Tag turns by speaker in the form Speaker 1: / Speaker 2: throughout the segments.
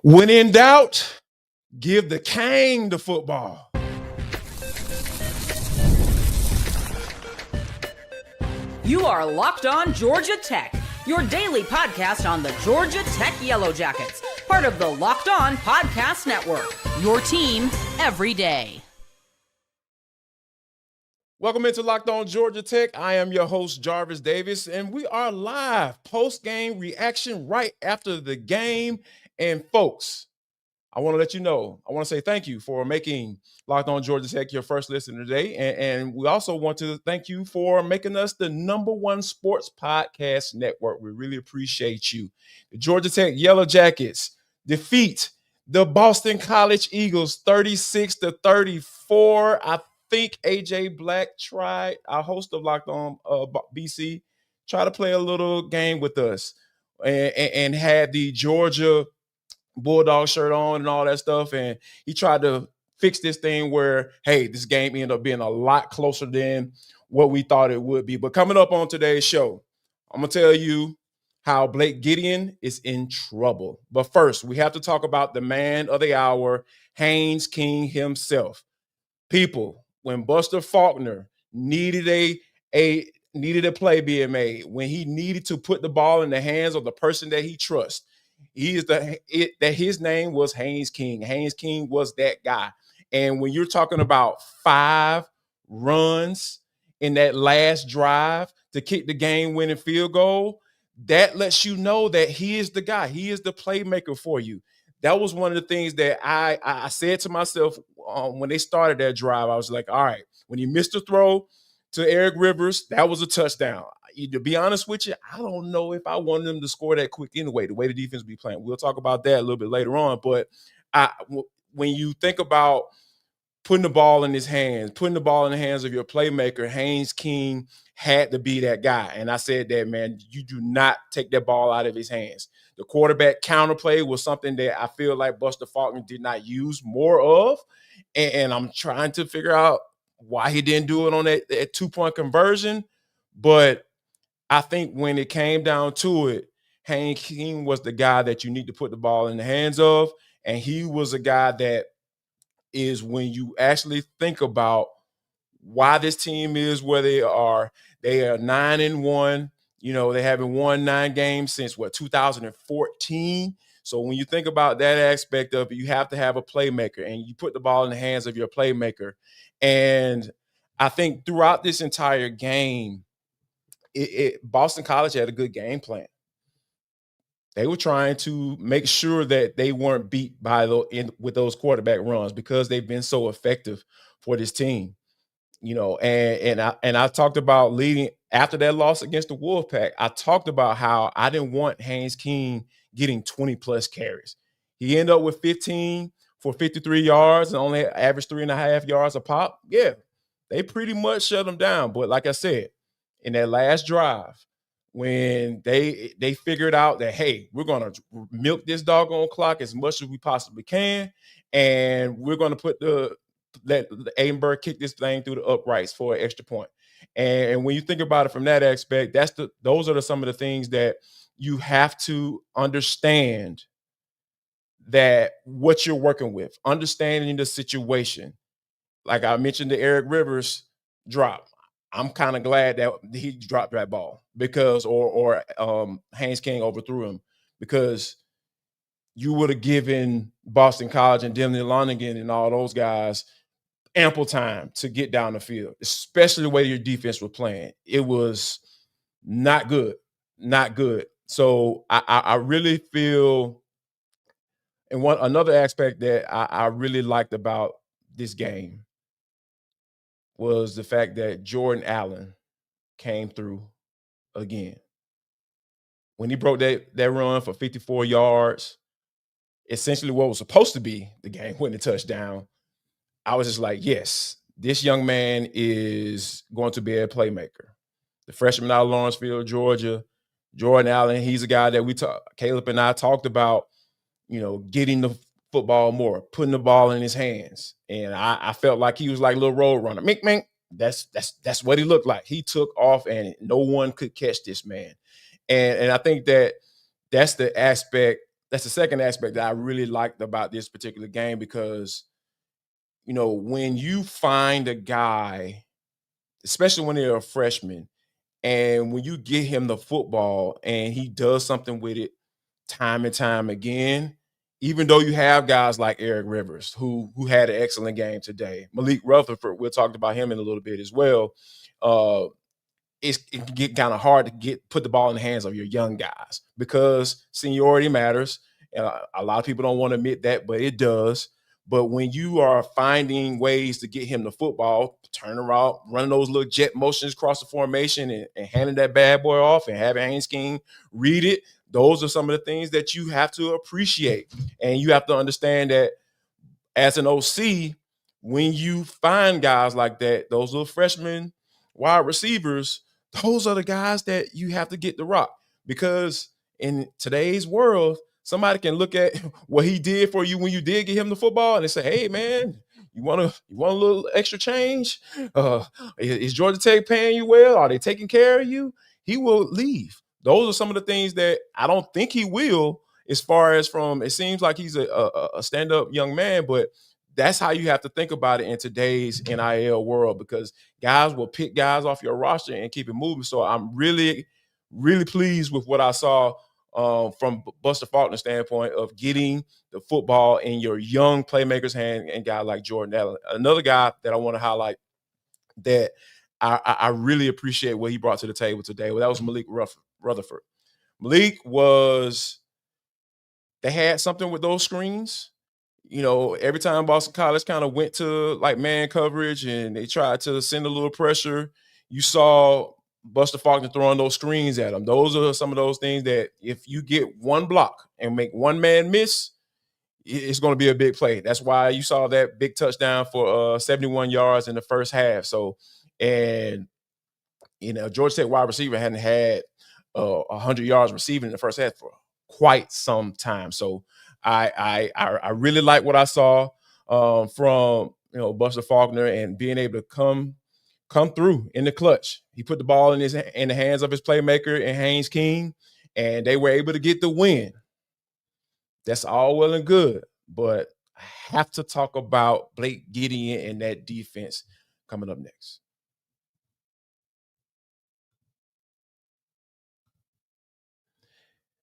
Speaker 1: When in doubt, give the king the football.
Speaker 2: You are Locked On Georgia Tech, your daily podcast on the Georgia Tech Yellow Jackets, part of the Locked On Podcast Network, your team every day.
Speaker 1: Welcome into Locked On Georgia Tech. I am your host, Jarvis Davis, and we are live post-game reaction right after the game. And folks, I want to let you know, I want to say thank you for making Locked On Georgia Tech your first listen today. And we also want to thank you for making us the #1 sports podcast network. We really appreciate you. The Georgia Tech Yellow Jackets defeat the Boston College Eagles 36-34. I think AJ Black tried, our host of Locked On BC, try to play a little game with us and had the Georgia Bulldog shirt on and all that stuff. And he tried to fix this thing where, hey, this game ended up being a lot closer than what we thought it would be. But coming up on today's show, I'm going to tell you how Blake Gideon is in trouble. But first, we have to talk about the man of the hour, Haynes King himself. People, when Buster Faulkner needed a play being made, when he needed to put the ball in the hands of the person that he trusts, his name was Haynes King. Haynes King was that guy. And when you're talking about 5 runs in that last drive to kick the game-winning field goal, that lets you know that he is the guy. He is the playmaker for you. That was one of the things that I said to myself when they started that drive. I was like, all right, when he missed the throw to Eric Rivers, that was a touchdown. To be honest with you, I don't know if I wanted them to score that quick anyway, the way the defense be playing. We'll talk about that a little bit later on. But when you think about putting the ball in his hands, putting the ball in the hands of your playmaker, Haynes King had to be that guy. And I said that, man, you do not take that ball out of his hands. The quarterback counterplay was something that I feel like Buster Faulkner did not use more of. And I'm trying to figure out why he didn't do it on that 2-point conversion. But I think when it came down to it, Haynes King was the guy that you need to put the ball in the hands of. And he was a guy that is, when you actually think about why this team is where they are 9-1. You know, they haven't won 9 games since 2014. So when you think about that aspect of it, you have to have a playmaker, and you put the ball in the hands of your playmaker. And I think throughout this entire game, Boston College had a good game plan. They were trying to make sure that they weren't beat with those quarterback runs, because they've been so effective for this team. You know, and I talked about leading after that loss against the Wolfpack. I talked about how I didn't want Haynes King getting 20+ carries. He ended up with 15 for 53 yards and only averaged 3.5 yards a pop. Yeah, they pretty much shut him down. But like I said, in that last drive, when they figured out that, hey, we're going to milk this doggone clock as much as we possibly can, and we're going to let Aidenberg kick this thing through the uprights for an extra point. And when you think about it from that aspect, those are some of the things that you have to understand, that what you're working with, understanding the situation. Like I mentioned, the Eric Rivers drop. I'm kind of glad that he dropped that ball, because or Haynes King overthrew him, because you would have given Boston College and Lonergan and all those guys ample time to get down the field, especially the way your defense was playing. It was not good, not good. So I really feel, and another aspect that I really liked about this game was the fact that Jordan Allen came through again. When he broke that run for 54 yards, essentially what was supposed to be the game-winning touchdown, I was just like, yes, this young man is going to be a playmaker. The freshman out of Lawrenceville, Georgia, Jordan Allen, he's a guy that Caleb and I talked about, you know, getting the football more, putting the ball in his hands. And I felt like he was like a little road runner. Mink, mink. That's what he looked like. He took off, and no one could catch this man. And I think that's the aspect that's the second aspect that I really liked about this particular game because, when you find a guy, especially when they're a freshman, and when you get him the football and he does something with it time and time again, even though you have guys like Eric Rivers, who had an excellent game today, Malik Rutherford, we'll talk about him in a little bit as well. Uh, it can get kind of hard to put the ball in the hands of your young guys because seniority matters. A lot of people don't want to admit that, but it does. But when you are finding ways to get him the football, turn around, running those little jet motions across the formation and handing that bad boy off and having Haynes King read it, those are some of the things that you have to appreciate. And you have to understand that as an OC, when you find guys like that, those little freshmen wide receivers, those are the guys that you have to get the rock. Because in today's world, somebody can look at what he did for you when you did get him the football and they say, hey, man, you want a little extra change? Is Georgia Tech paying you well? Are they taking care of you? He will leave. Those are some of the things that I don't think he will, as far as from, it seems like he's a stand-up young man, but that's how you have to think about it in today's NIL world, because guys will pick guys off your roster and keep it moving. So I'm really, really pleased with what I saw from Buster Faulkner's standpoint of getting the football in your young playmakers' hand and guy like Jordan Allen. Another guy that I want to highlight that I really appreciate what he brought to the table today, well, that was Malik Rutherford. Malik they had something with those screens. Every time Boston College kind of went to like man coverage and they tried to send a little pressure, you saw Buster Faulkner throwing those screens at them. Those are some of those things that if you get one block and make one man miss, it's going to be a big play. That's why you saw that big touchdown for 71 yards in the first half. So, and Georgia Tech wide receiver hadn't had 100 yards receiving in the first half for quite some time. So I really like what I saw from Buster Faulkner and being able to come through in the clutch. He put the ball in the hands of his playmaker and Haynes King, and they were able to get the win. That's all well and good, but I have to talk about Blake Gideon and that defense coming up next.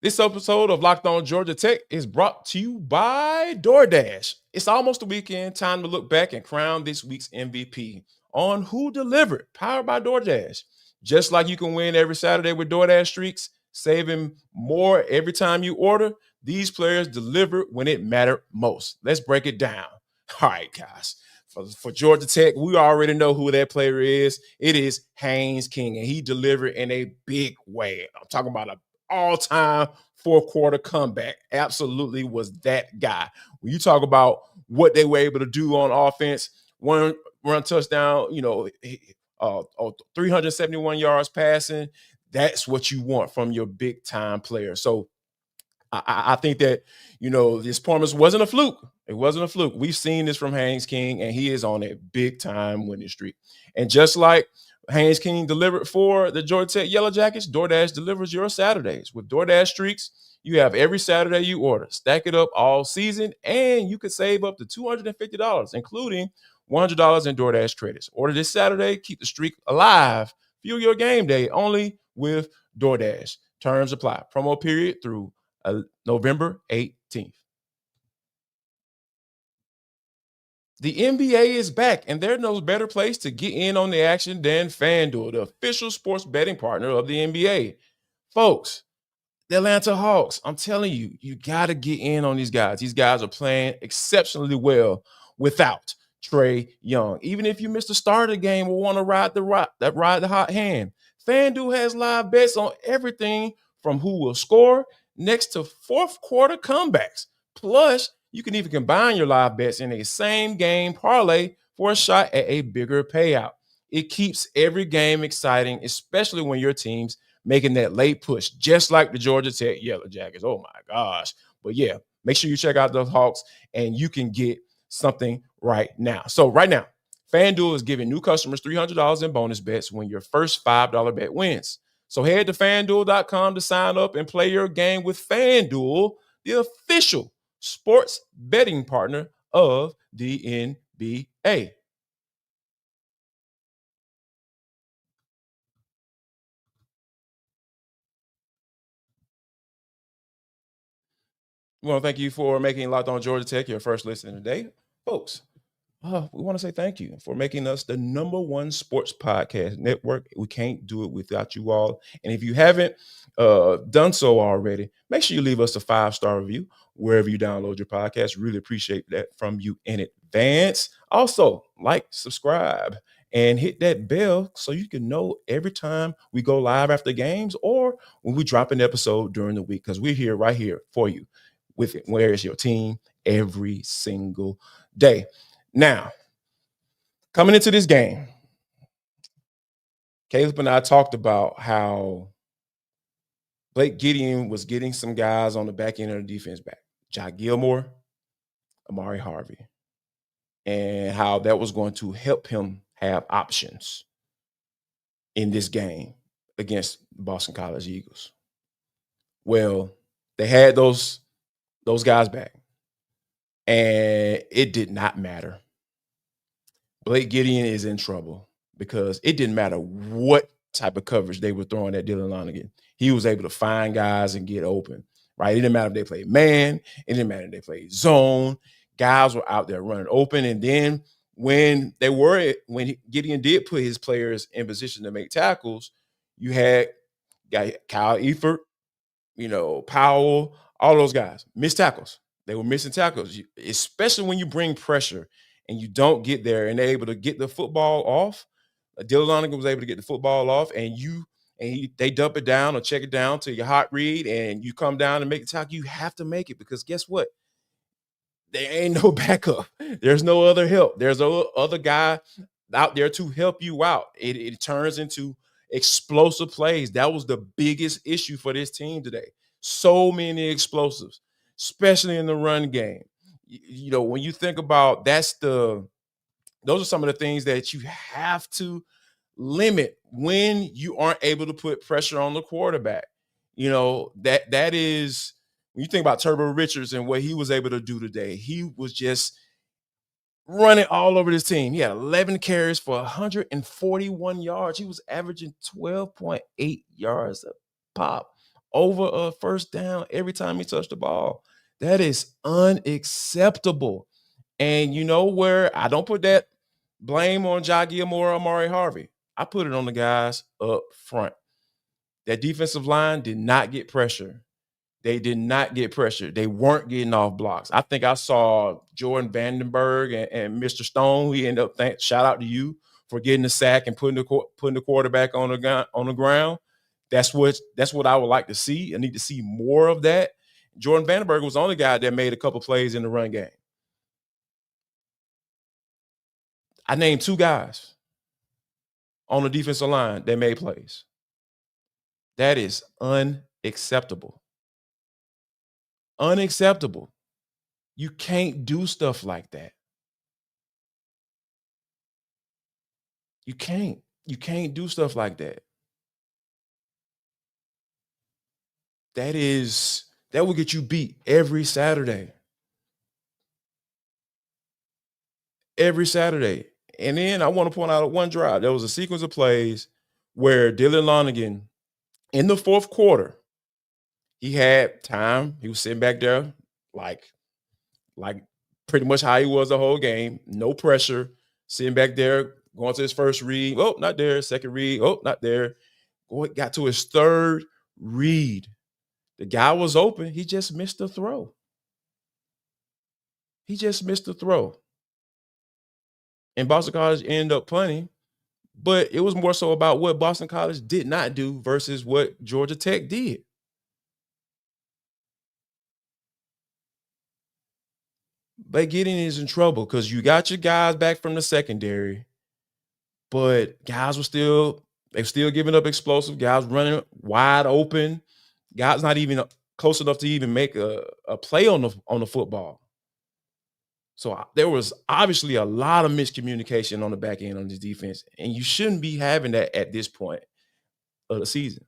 Speaker 1: This episode of Locked On Georgia Tech is brought to you by DoorDash. It's almost the weekend, time to look back and crown this week's MVP on Who Delivered, powered by DoorDash. Just like you can win every Saturday with DoorDash streaks, saving more every time you order, these players delivered when it mattered most. Let's break it down. All right, guys. For Georgia Tech, we already know who that player is. It is Haynes King, and he delivered in a big way. I'm talking about a all-time fourth-quarter comeback. Absolutely was that guy. When you talk about what they were able to do on offense, one run touchdown, 371 yards passing, that's what you want from your big-time player. So I think that, this performance wasn't a fluke. It wasn't a fluke. We've seen this from Haynes King, and he is on a big-time winning streak. And just like Haynes King delivered for the Georgia Tech Yellow Jackets, DoorDash delivers your Saturdays. With DoorDash streaks, you have every Saturday you order. Stack it up all season, and you could save up to $250, including $100 in DoorDash credits. Order this Saturday. Keep the streak alive. Fuel your game day only with DoorDash. Terms apply. Promo period through November 18th. The NBA is back, and there's no better place to get in on the action than FanDuel, the official sports betting partner of the NBA. Folks, the Atlanta Hawks, I'm telling you, you got to get in on these guys. These guys are playing exceptionally well without Trae Young. Even if you missed the start of the game or want to ride the hot hand, FanDuel has live bets on everything from who will score next to fourth quarter comebacks. Plus, you can even combine your live bets in a same game parlay for a shot at a bigger payout. It keeps every game exciting, especially when your team's making that late push, just like the Georgia Tech Yellow Jackets. Oh my gosh. But yeah, make sure you check out those Hawks and you can get something right now. So right now, FanDuel is giving new customers $300 in bonus bets when your first $5 bet wins. So head to FanDuel.com to sign up and play your game with FanDuel, the official sports betting partner of the NBA. We want to thank you for making Locked On Georgia Tech your first listen today. Folks, we want to say thank you for making us the #1 sports podcast network. We can't do it without you all. And if you haven't done so already, make sure you leave us a 5-star review wherever you download your podcast. Really appreciate that from you in advance. Also, like, subscribe, and hit that bell so you can know every time we go live after games or when we drop an episode during the week, because we're here right here for you with it. Where is your team every single day? Now, coming into this game, Caleb and I talked about how Blake Gideon was getting some guys on the back end of the defense back. Jai Gilmore, Amari Harvey, and how that was going to help him have options in this game against the Boston College Eagles. Well, they had those guys back, and it did not matter. Blake Gideon is in trouble because it didn't matter what type of coverage they were throwing at Dylan Lonergan. He was able to find guys and get open, right? It didn't matter if they played man. It didn't matter if they played zone. Guys were out there running open. And then when Gideon did put his players in position to make tackles, you had Kyle Eifert, Powell, all those guys missed tackles. They were missing tackles, especially when you bring pressure and you don't get there and they're able to get the football off. Dylan Lonergan was able to get the football off, and they dump it down or check it down to your hot read, and you come down and make the tackle. You have to make it, because guess what? There ain't no backup. There's no other help. There's no other guy out there to help you out. It turns into explosive plays. That was the biggest issue for this team today. So many explosives, especially in the run game. When you think about those are some of the things that you have to limit when you aren't able to put pressure on the quarterback. That is, when you think about Turbo Richards and what he was able to do today, he was just running all over this team. He had 11 carries for 141 yards. He was averaging 12.8 yards a pop over a first down every time he touched the ball. That is unacceptable. And you know where I don't put that blame on Jai Gilmore or Amari Harvey? I put it on the guys up front. That defensive line did not get pressure. They did not get pressure. They weren't getting off blocks. I think I saw Jordan Vandenberg and Mr. Stone. He ended up shout out to you for getting the sack and putting the quarterback on the ground. That's what I would like to see. I need to see more of that. Jordan Vandenberg was the only guy that made a couple plays in the run game. I named 2 guys on the defensive line that made plays. That is unacceptable. Unacceptable. You can't do stuff like that. You can't do stuff like that. That will get you beat every Saturday. Every Saturday. And then I want to point out one drive. There was a sequence of plays where Dylan Lonergan, in the fourth quarter, he had time. He was sitting back there like pretty much how he was the whole game. No pressure. Sitting back there, going to his first read. Oh, not there. Second read. Oh, not there. Got to his third read. The guy was open. He just missed the throw. And Boston College ended up punting, but it was more so about what Boston College did not do versus what Georgia Tech did. Blake Gideon is in trouble because you got your guys back from the secondary, but guys were still giving up explosive. Guys running wide open. Guys not even close enough to even make a play on the football. So there was obviously a lot of miscommunication on the back end on this defense, and you shouldn't be having that at this point of the season,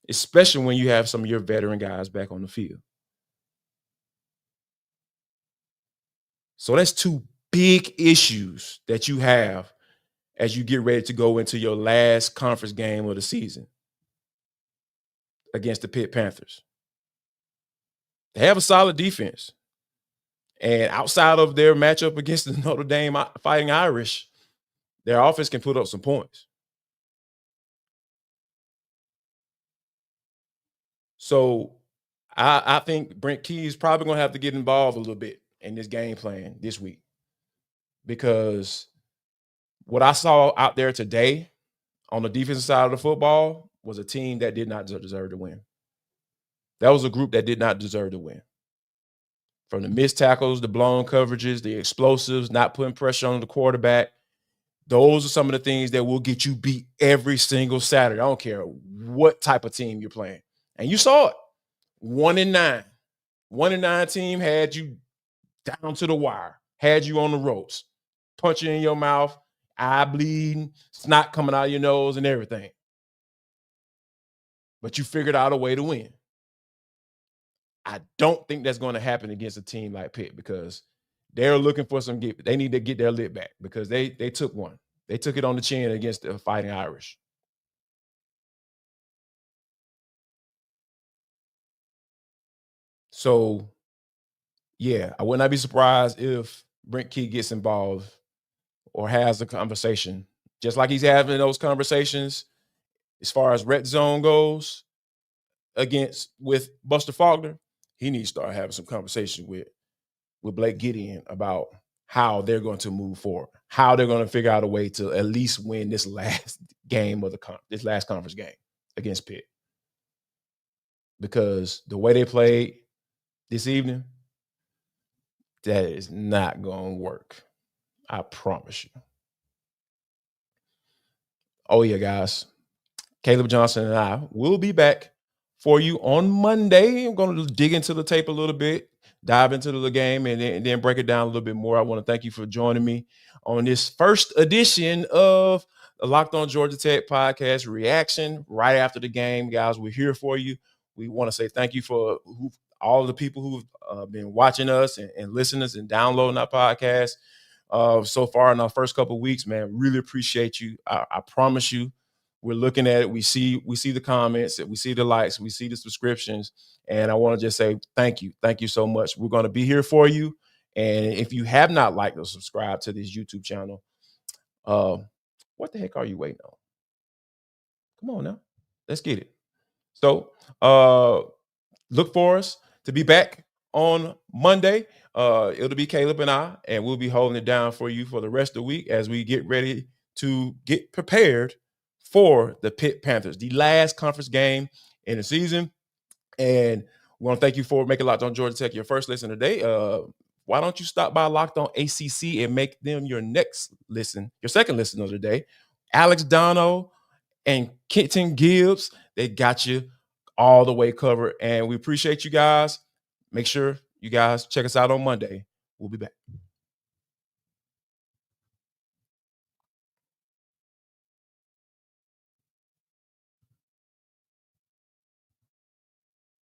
Speaker 1: especially when you have some of your veteran guys back on the field. So that's two big issues that you have as you get ready to go into your last conference game of the season against the Pitt Panthers. They have a solid defense. And outside of their matchup against the Notre Dame Fighting Irish, their offense can put up some points. So I think Brent Key is probably going to have to get involved a little bit in this game plan this week, because what I saw out there today on the defensive side of the football was a team that did not deserve to win. That was a group that did not deserve to win. From the missed tackles, the blown coverages, the explosives, not putting pressure on the quarterback, those are some of the things that will get you beat every single Saturday. I don't care what type of team you're playing. And you saw it. 1-9. 1-9 team had you down to the wire, had you on the ropes, punching in your mouth, eye bleeding, snot coming out of your nose and everything. But you figured out a way to win. I don't think that's going to happen against a team like Pitt, because they're looking for they need to get their lid back, because they took one. They took it on the chin against the Fighting Irish. So, yeah, I would not be surprised if Brent Key gets involved or has a conversation, just like he's having those conversations as far as red zone goes with Buster Faulkner. He needs to start having some conversation with Blake Gideon about how they're going to move forward, how they're going to figure out a way to at least win this last game of this last conference game against Pitt. Because the way they played this evening, that is not going to work. I promise you. Oh, yeah, guys. Caleb Johnson and I will be back for you on Monday. I'm going to dig into the tape a little bit, dive into the game, and then break it down a little bit more. I want to thank you for joining me on this first edition of the Locked On Georgia Tech podcast reaction right after the game. Guys, we're here for you. We want to say thank you for all of the people who've been watching us and listening us and downloading our podcast so far in our first couple of weeks, man. Really appreciate you. I promise you, we're looking at it. We see the comments, we see the likes, we see the subscriptions, and I want to just say thank you. Thank you so much. We're going to be here for you. And if you have not liked or subscribed to this YouTube channel, what the heck are you waiting on? Come on now. Let's get it. So look for us to be back on Monday. It'll be Caleb and I, and we'll be holding it down for you for the rest of the week as we get ready to get prepared for the Pitt Panthers, the last conference game in the season. And we want to thank you for making Locked On Georgia Tech your first listen today. Why don't you stop by Locked On ACC and make them your second listen of the day? Alex Dono and Kenton Gibbs, they got you all the way covered. And we appreciate you guys. Make sure you guys check us out on Monday. We'll be back.